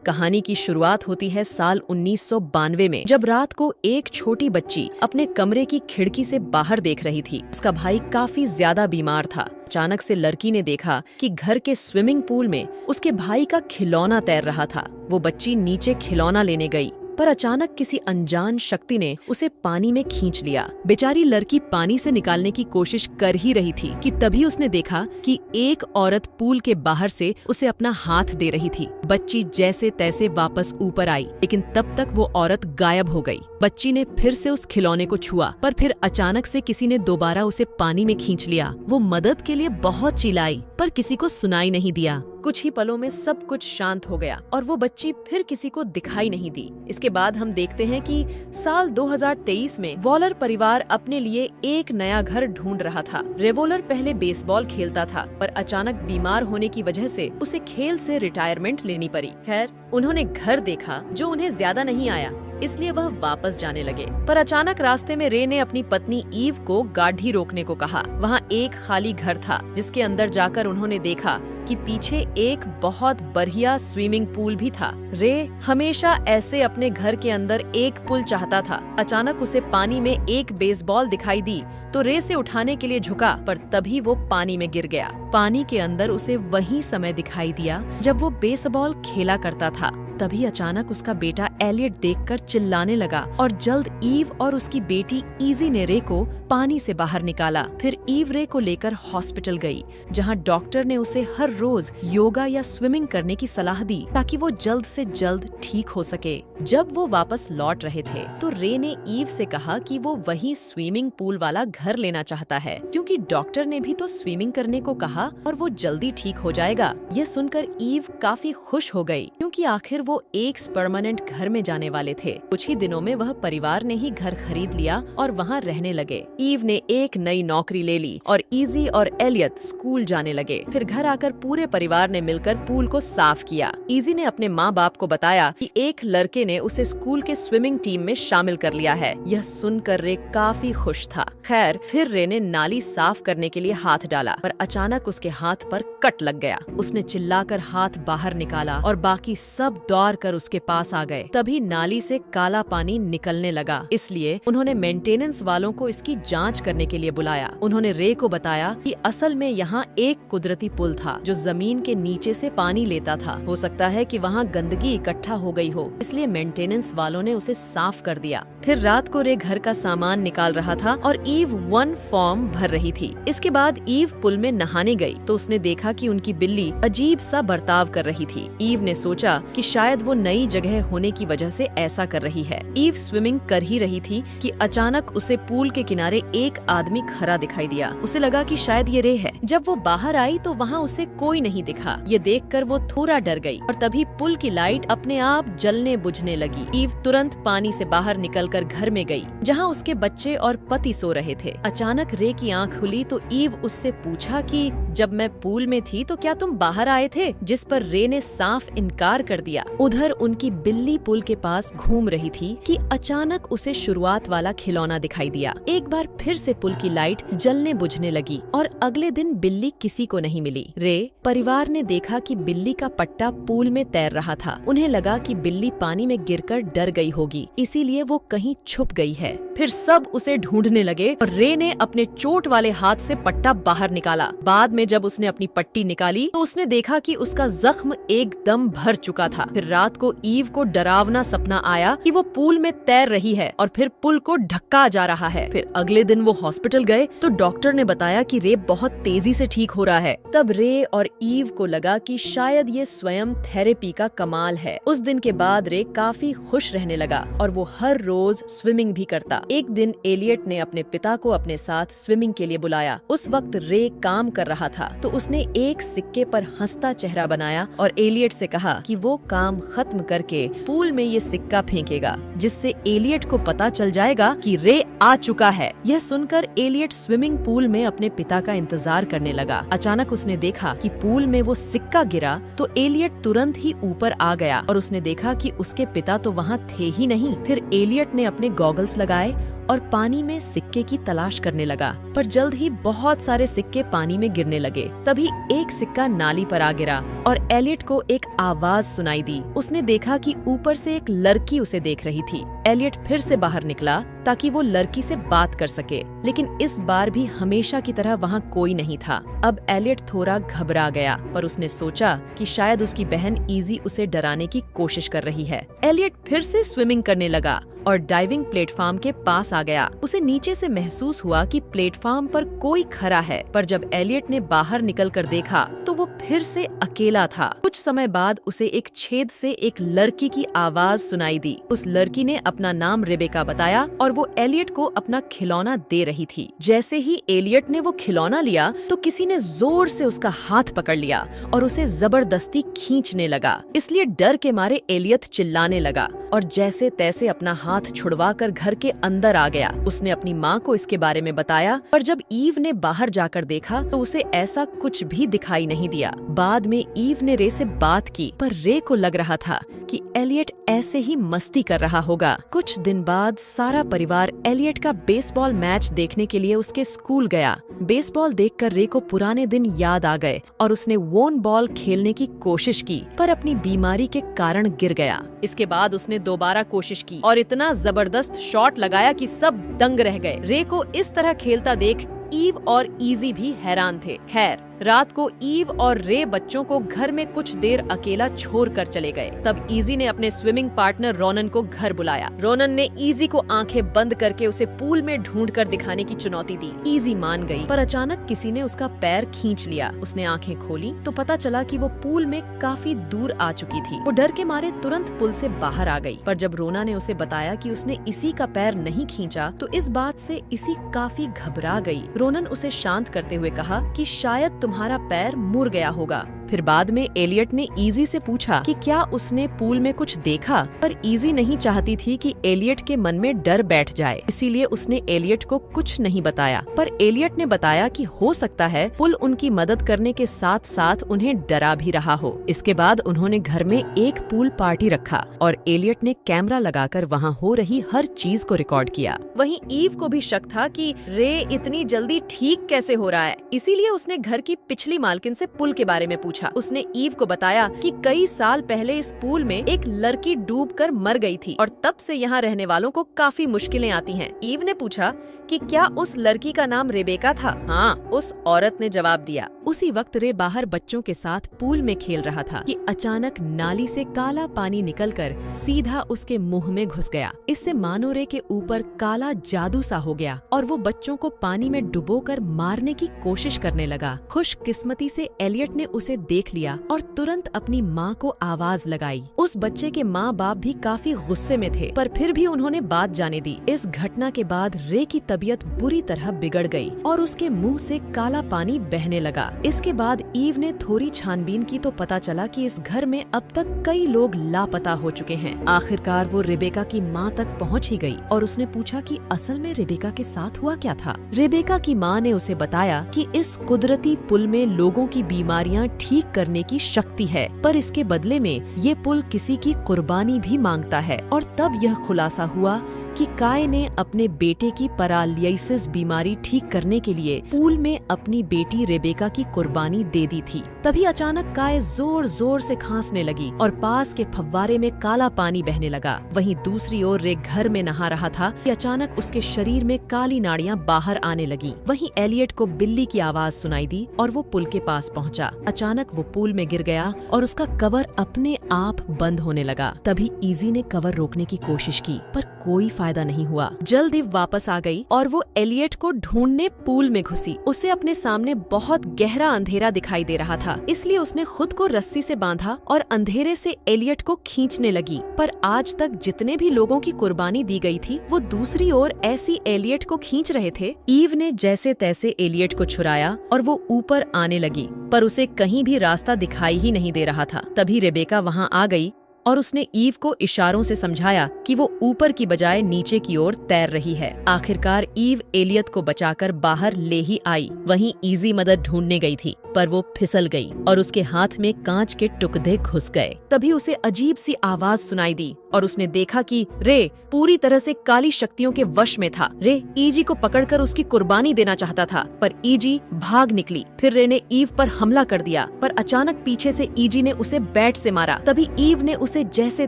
कहानी की शुरुआत होती है साल 1992 में, जब रात को एक छोटी बच्ची अपने कमरे की खिड़की से बाहर देख रही थी। उसका भाई काफी ज्यादा बीमार था। अचानक से लड़की ने देखा कि घर के स्विमिंग पूल में उसके भाई का खिलौना तैर रहा था। वो बच्ची नीचे खिलौना लेने गई, पर अचानक किसी अनजान शक्ति ने उसे पानी में खींच लिया। बेचारी लड़की पानी से निकालने की कोशिश कर ही रही थी कि तभी उसने देखा कि एक औरत पूल के बाहर से उसे अपना हाथ दे रही थी। बच्ची जैसे तैसे वापस ऊपर आई, लेकिन तब तक वो औरत गायब हो गई। बच्ची ने फिर से उस खिलौने को छुआ, पर फिर अचानक से किसी ने दोबारा उसे पानी में खींच लिया। वो मदद के लिए बहुत चिल्लाई, पर किसी को सुनाई नहीं दिया। कुछ ही पलों में सब कुछ शांत हो गया और वो बच्ची फिर किसी को दिखाई नहीं दी। इसके बाद हम देखते हैं कि साल 2023 में वॉलर परिवार अपने लिए एक नया घर ढूंढ रहा था। रेवोलर पहले बेसबॉल खेलता था, पर अचानक बीमार होने की वजह से उसे खेल से रिटायरमेंट लेनी पड़ी। खैर, उन्होंने घर देखा जो उन्हें ज्यादा नहीं आया, इसलिए वह वापस जाने लगे। पर अचानक रास्ते में रे ने अपनी पत्नी ईव को गाड़ी रोकने को कहा। वहाँ एक खाली घर था, जिसके अंदर जाकर उन्होंने देखा कि पीछे एक बहुत बढ़िया स्विमिंग पूल भी था। रे हमेशा ऐसे अपने घर के अंदर एक पूल चाहता था। अचानक उसे पानी में एक बेसबॉल दिखाई दी तो रे से उठाने के लिए झुका, पर तभी वो पानी में गिर गया। पानी के अंदर उसे वही समय दिखाई दिया जब वो बेसबॉल खेला करता था। तभी अचानक उसका बेटा एलियट देखकर चिल्लाने लगा और जल्द ईव और उसकी बेटी इजी ने रे को पानी से बाहर निकाला। फिर ईव रे को लेकर हॉस्पिटल गई, जहां डॉक्टर ने उसे हर रोज योगा या स्विमिंग करने की सलाह दी ताकि वो जल्द से जल्द ठीक हो सके। जब वो वापस लौट रहे थे तो रे ने ईव से कहा कि वो वही स्विमिंग पूल वाला घर लेना चाहता है, क्योंकि डॉक्टर ने भी तो स्विमिंग करने को कहा और वो जल्दी ठीक हो जाएगा। ये सुनकर ईव काफी खुश हो गई, क्योंकि आखिर वो एक परमानेंट घर में जाने वाले थे। कुछ ही दिनों में वह परिवार ने ही घर खरीद लिया और वहाँ रहने लगे। ईव ने एक नई नौकरी ले ली और इजी और एलियट स्कूल जाने लगे। फिर घर आकर पूरे परिवार ने मिलकर पूल को साफ किया। इजी ने अपने माँ बाप को बताया कि एक लड़के ने उसे स्कूल के स्विमिंग टीम में शामिल कर लिया है। यह सुनकर रे काफी खुश था। खैर, फिर रे ने नाली साफ करने के लिए हाथ डाला, पर अचानक उसके हाथ पर कट लग गया। उसने चिल्लाकर हाथ बाहर निकाला और बाकी सब दौड़ कर उसके पास आ गए। तभी नाली से काला पानी निकलने लगा, इसलिए उन्होंने मेंटेनेंस वालों को इसकी जांच करने के लिए बुलाया। उन्होंने रे को बताया कि असल में यहाँ एक कुदरती पुल था जो जमीन के नीचे से पानी लेता था। हो सकता है कि वहाँ गंदगी इकट्ठा हो गई हो, इसलिए मेंटेनेंस वालों ने उसे साफ कर दिया। फिर रात को रे घर का सामान निकाल रहा था और ईव वन फॉर्म भर रही थी। इसके बाद ईव पुल में नहाने गई तो उसने देखा कि उनकी बिल्ली अजीब सा बर्ताव कर रही थी। ईव ने सोचा कि शायद वो नई जगह होने की वजह से ऐसा कर रही है। ईव स्विमिंग कर ही रही थी कि अचानक उसे पूल के किनारे एक आदमी खड़ा दिखाई दिया। उसे लगा कि शायद ये रे है। जब वो बाहर आई तो वहाँ उसे कोई नहीं दिखा। ये देखकर वो थोड़ा डर गई और तभी पुल की लाइट अपने आप जलने बुझने लगी। ईव तुरंत पानी से बाहर निकलकर घर में गई, जहाँ उसके बच्चे और पति सो रहे थे। अचानक रे की आँख खुली तो ईव उससे पूछा कि जब मैं पूल में थी तो क्या तुम बाहर आए थे? जिस पर रे ने साफ इनकार कर दिया। उधर उनकी बिल्ली पुल के पास घूम रही थी कि अचानक उसे शुरुआत वाला खिलौना दिखाई दिया। एक बार फिर से पुल की लाइट जलने बुझने लगी और अगले दिन बिल्ली किसी को नहीं मिली। रे परिवार ने देखा कि बिल्ली का पट्टा पूल में तैर रहा था। उन्हें लगा कि बिल्ली पानी में गिरकर डर गई होगी, इसीलिए वो कहीं छुप गई है। फिर सब उसे ढूंढने लगे और रे ने अपने चोट वाले हाथ से पट्टा बाहर निकाला। बाद में जब उसने अपनी पट्टी निकाली तो उसने देखा कि उसका जख्म एकदम भर चुका था। फिर रात को ईव को डरावना सपना आया कि वो पूल में तैर रही है और फिर पुल को ढक्का जा रहा है। फिर अगले दिन वो हॉस्पिटल गए तो डॉक्टर ने बताया कि रे बहुत तेजी से ठीक हो रहा है। तब रे और ईव को लगा कि शायद ये स्वयं थेरेपी का कमाल है। उस दिन के बाद रे काफी खुश रहने लगा और वो हर रोज स्विमिंग भी करता। एक दिन एलियट ने अपने पिता को अपने साथ स्विमिंग के लिए बुलाया। उस वक्त रे काम कर रहा था तो उसने एक सिक्के पर हंसता चेहरा बनाया और एलियट से कहा कि वो काम खत्म करके पूल में ये सिक्का फेंकेगा, जिससे एलियट को पता चल जाएगा कि रे आ चुका है। यह सुनकर एलियट स्विमिंग पूल में अपने पिता का इंतजार करने लगा। अचानक उसने देखा कि पूल में वो सिक्का गिरा तो एलियट तुरंत ही ऊपर आ गया और उसने देखा कि उसके पिता तो वहाँ थे ही नहीं। फिर एलियट ने अपने गॉगल्स लगाए और पानी में सिक्के की तलाश करने लगा, पर जल्द ही बहुत सारे सिक्के पानी में गिरने लगे। तभी एक एक सिक्का नाली पर आ गिरा और एलियट को एक आवाज सुनाई दी। उसने देखा कि ऊपर से एक लड़की उसे देख रही थी। एलियट फिर से बाहर निकला ताकि वो लड़की से बात कर सके, लेकिन इस बार भी हमेशा की तरह वहाँ कोई नहीं था। अब एलियट थोड़ा घबरा गया, पर उसने सोचा कि शायद उसकी बहन इजी उसे डराने की कोशिश कर रही है। एलियट फिर से स्विमिंग करने लगा और डाइविंग प्लेटफॉर्म के पास आ गया। उसे नीचे से महसूस हुआ कि प्लेटफॉर्म पर कोई खड़ा है, पर जब एलियट ने बाहर निकलकर देखा तो वो फिर से अकेला था। कुछ समय बाद उसे एक छेद से एक लड़की की आवाज सुनाई दी। उस लड़की ने अपना नाम रेबेका बताया और वो एलियट को अपना खिलौना दे रही थी। जैसे ही एलियट ने वो खिलौना लिया तो किसी ने जोर से उसका हाथ पकड़ लिया और उसे जबरदस्ती खींचने लगा। इसलिए डर के मारे एलियट चिल्लाने लगा और जैसे तैसे अपना हाथ छुड़वा कर घर के अंदर आ गया। उसने अपनी माँ को इसके बारे में बताया, पर जब ईव ने बाहर जाकर देखा तो उसे ऐसा कुछ भी दिखाई नहीं दिया। बाद में ईव ने रे से बात की, पर रे को लग रहा था कि एलियट ऐसे ही मस्ती कर रहा होगा। कुछ दिन बाद सारा परिवार एलियट का बेसबॉल मैच देखने के लिए उसके स्कूल गया। बेसबॉल देखकर रे को पुराने दिन याद आ गए और उसने वोन बॉल खेलने की कोशिश की, पर अपनी बीमारी के कारण गिर गया। इसके बाद उसने दोबारा कोशिश की और इतना जबरदस्त शॉट लगाया कि सब दंग रह गए। रे को इस तरह खेलता देख ईव और इजी भी हैरान थे। खैर, रात को ईव और रे बच्चों को घर में कुछ देर अकेला छोड़कर चले गए। तब इजी ने अपने स्विमिंग पार्टनर रोनन को घर बुलाया। रोनन ने इजी को आंखें बंद करके उसे पूल में ढूंढकर दिखाने की चुनौती दी। इजी मान गई, पर अचानक किसी ने उसका पैर खींच लिया। उसने आंखें खोली तो पता चला कि वो पूल में काफी दूर आ चुकी थी। वो डर के मारे तुरंत पुल से बाहर आ गई, पर जब रोना ने उसे बताया कि उसने इसी का पैर नहीं खींचा तो इस बात से इसी काफी घबरा गई। रोनन उसे शांत करते हुए कहा कि शायद तुम्हारा पैर मुड़ गया होगा। फिर बाद में एलियट ने इजी से पूछा कि क्या उसने पूल में कुछ देखा, पर इजी नहीं चाहती थी कि एलियट के मन में डर बैठ जाए, इसीलिए उसने एलियट को कुछ नहीं बताया। पर एलियट ने बताया कि हो सकता है पुल उनकी मदद करने के साथ साथ उन्हें डरा भी रहा हो। इसके बाद उन्होंने घर में एक पूल पार्टी रखा और एलियट ने कैमरा लगाकर वहाँ हो रही हर चीज को रिकॉर्ड किया। वहीं ईव को भी शक था कि रे इतनी जल्दी ठीक कैसे हो रहा है, इसीलिए उसने घर की पिछली मालकिन से पुल के बारे में पूछा। उसने ईव को बताया कि कई साल पहले इस पूल में एक लड़की डूबकर मर गई थी और तब से यहाँ रहने वालों को काफी मुश्किलें आती हैं। ईव ने पूछा कि क्या उस लड़की का नाम रेबेका था? हाँ, उस औरत ने जवाब दिया। उसी वक्त रे बाहर बच्चों के साथ पूल में खेल रहा था कि अचानक नाली से काला पानी निकलकर सीधा उसके मुंह में घुस गया। इससे मानो रे के ऊपर काला जादू सा हो गया और वो बच्चों को पानी में डुबोकर मारने की कोशिश करने लगा। खुशकिस्मती से एलियट ने उसे देख लिया और तुरंत अपनी माँ को आवाज लगाई। उस बच्चे के माँ बाप भी काफी गुस्से में थे, पर फिर भी उन्होंने बात जाने दी। इस घटना के बाद रे की तबीयत बुरी तरह बिगड़ गई और उसके मुंह से काला पानी बहने लगा। इसके बाद ईव ने थोड़ी छानबीन की तो पता चला कि इस घर में अब तक कई लोग लापता हो चुके हैं। आखिरकार वो रेबेका की माँ तक पहुँच ही गई और उसने पूछा कि असल में रेबेका के साथ हुआ क्या था। रेबेका की माँ ने उसे बताया कि इस कुदरती पुल में लोगों की बीमारियां ठीक करने की शक्ति है, पर इसके बदले में ये पुल किसी की कुर्बानी भी मांगता है। और तब यह खुलासा हुआ कि काय ने अपने बेटे की पैरालिसिस बीमारी ठीक करने के लिए पूल में अपनी बेटी रेबेका की कुर्बानी दे दी थी। तभी अचानक काय जोर जोर से खांसने लगी और पास के फव्वारे में काला पानी बहने लगा। वहीं दूसरी ओर रे घर में नहा रहा था कि अचानक उसके शरीर में काली नाड़ियां बाहर आने लगी। वहीं एलियट को बिल्ली की आवाज सुनाई दी और वो पुल के पास पहुंचा। अचानक वो पुल में गिर गया और उसका कवर अपने आप बंद होने लगा। तभी इजी ने कवर रोकने की कोशिश की, पर कोई फायदा नहीं हुआ। जल्द ही वापस आ गई और वो एलियट को ढूंढने पूल में घुसी। उसे अपने सामने बहुत गहरा अंधेरा दिखाई दे रहा था, इसलिए उसने खुद को रस्सी से बांधा और अंधेरे से एलियट को खींचने लगी। पर आज तक जितने भी लोगों की कुर्बानी दी गई थी वो दूसरी ओर ऐसी एलियट को खींच रहे थे। ईव ने जैसे तैसे एलियट को छुड़ाया और वो ऊपर आने लगी, पर उसे कहीं भी रास्ता दिखाई ही नहीं दे रहा था। तभी रेबेका वहाँ आ गई और उसने ईव को इशारों से समझाया कि वो ऊपर की बजाय नीचे की ओर तैर रही है। आखिरकार ईव एलियट को बचाकर बाहर ले ही आई। वहीं इजी मदद ढूंढने गई थी। पर वो फिसल गई और उसके हाथ में कांच के टुकड़े घुस गए। तभी उसे अजीब सी आवाज सुनाई दी और उसने देखा कि रे पूरी तरह से काली शक्तियों के वश में था। रे ईजी को पकड़कर उसकी कुर्बानी देना चाहता था, पर ईजी भाग निकली। फिर रे ने ईव पर हमला कर दिया, पर अचानक पीछे से ईजी ने उसे बैट से मारा। तभी ईव ने उसे जैसे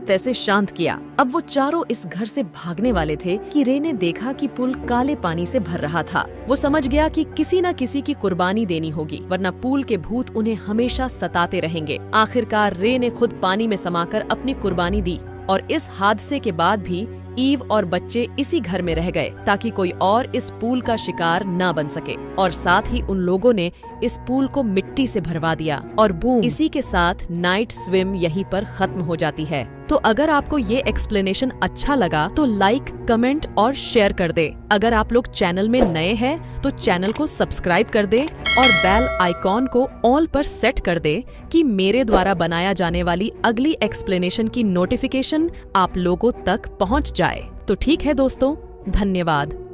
तैसे शांत किया। अब वो चारों इस घर से भागने वाले थे कि रे ने देखा कि पुल काले पानी से भर रहा था। वो समझ गया कि किसी न किसी की कुर्बानी देनी होगी, वरना पूल के भूत उन्हें हमेशा सताते रहेंगे। आखिरकार रे ने खुद पानी में समाकर अपनी कुर्बानी दी और इस हादसे के बाद भी ईव और बच्चे इसी घर में रह गए ताकि कोई और इस पूल का शिकार न बन सके। और साथ ही उन लोगों ने इस पूल को मिट्टी से भरवा दिया और बूम, इसी के साथ नाइट स्विम यहीं पर खत्म हो जाती है। तो अगर आपको ये एक्सप्लेनेशन अच्छा लगा तो लाइक, कमेंट और शेयर कर दे। अगर आप लोग चैनल में नए हैं तो चैनल को सब्सक्राइब कर दे और बेल आइकॉन को ऑल पर सेट कर दे कि मेरे द्वारा बनाया जाने वाली अगली एक्सप्लेनेशन की नोटिफिकेशन आप लोगों तक पहुंच जाए। तो ठीक है दोस्तों, धन्यवाद।